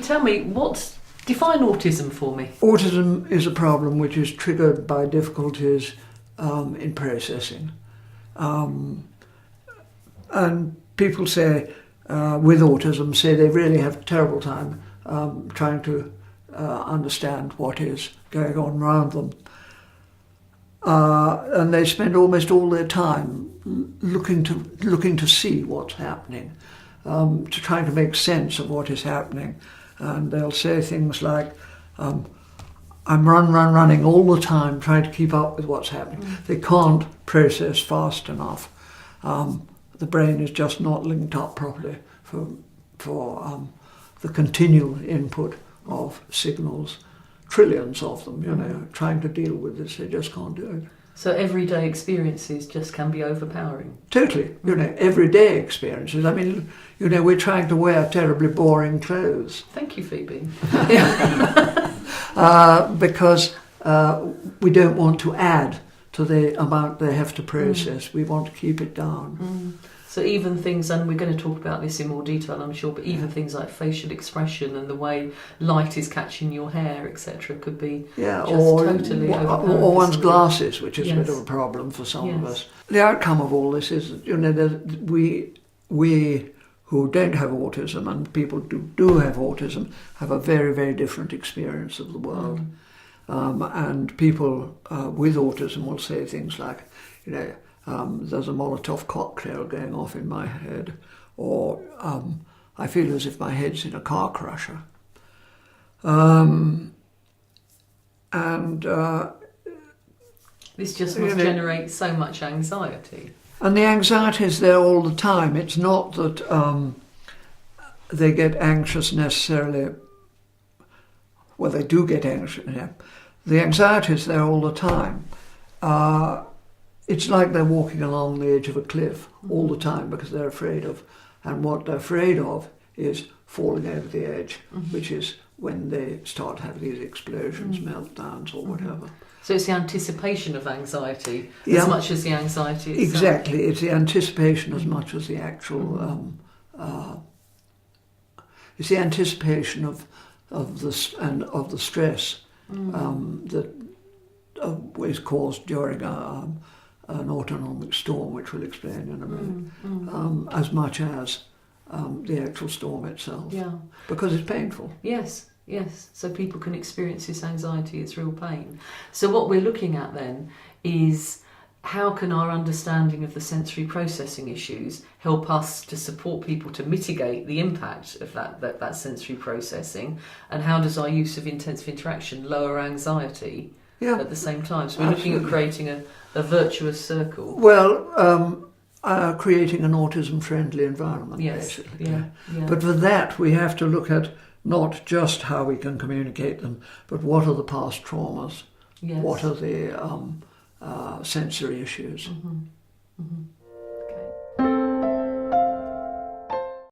tell me, define autism for me? Autism is a problem which is triggered by difficulties in processing. And people say, with autism, say they really have a terrible time trying to understand what is going on around them. And they spend almost all their time looking to see what's happening, to try to make sense of what is happening. And they'll say things like, I'm running all the time trying to keep up with what's happening. They can't process fast enough. The brain is just not linked up properly for the continual input of signals, trillions of them, trying to deal with this. They just can't do it. So everyday experiences just can be overpowering. Totally, everyday experiences. I mean, we're trying to wear terribly boring clothes. Thank you, Phoebe. Because we don't want to add to the amount they have to process. We want to keep it down. So even things, and we're going to talk about this in more detail, I'm sure, but even things like facial expression and the way light is catching your hair, etc., could be totally overpowering. Or one's glasses, which is a bit of a problem for some of us. The outcome of all this is, that we who don't have autism and people who do have autism have a very, very different experience of the world. And people with autism will say things like, there's a Molotov cocktail going off in my head, or I feel as if my head's in a car crusher. This just must generate so much anxiety. And the anxiety is there all the time. It's not that they get anxious necessarily. Well, they do get anxious. Yeah. The anxiety is there all the time. It's like they're walking along the edge of a cliff all the time because they're afraid of, and what they're afraid of is falling over the edge, which is when they start to have these explosions, meltdowns or whatever. So it's the anticipation of anxiety as much as the anxiety itself. Exactly, it's the anticipation as much as the actual. It's the anticipation of the stress that is caused during an autonomic storm, which we'll explain in a minute, as much as the actual storm itself. Yeah, because it's painful. Yes. So people can experience this anxiety, it's real pain. So what we're looking at then is how can our understanding of the sensory processing issues help us to support people to mitigate the impact of that sensory processing, and how does our use of intensive interaction lower anxiety at the same time? So we're looking at creating a virtuous circle. Well, creating an autism-friendly environment, basically. Yeah. But for that, we have to look at not just how we can communicate them, but what are the past traumas? What are the sensory issues?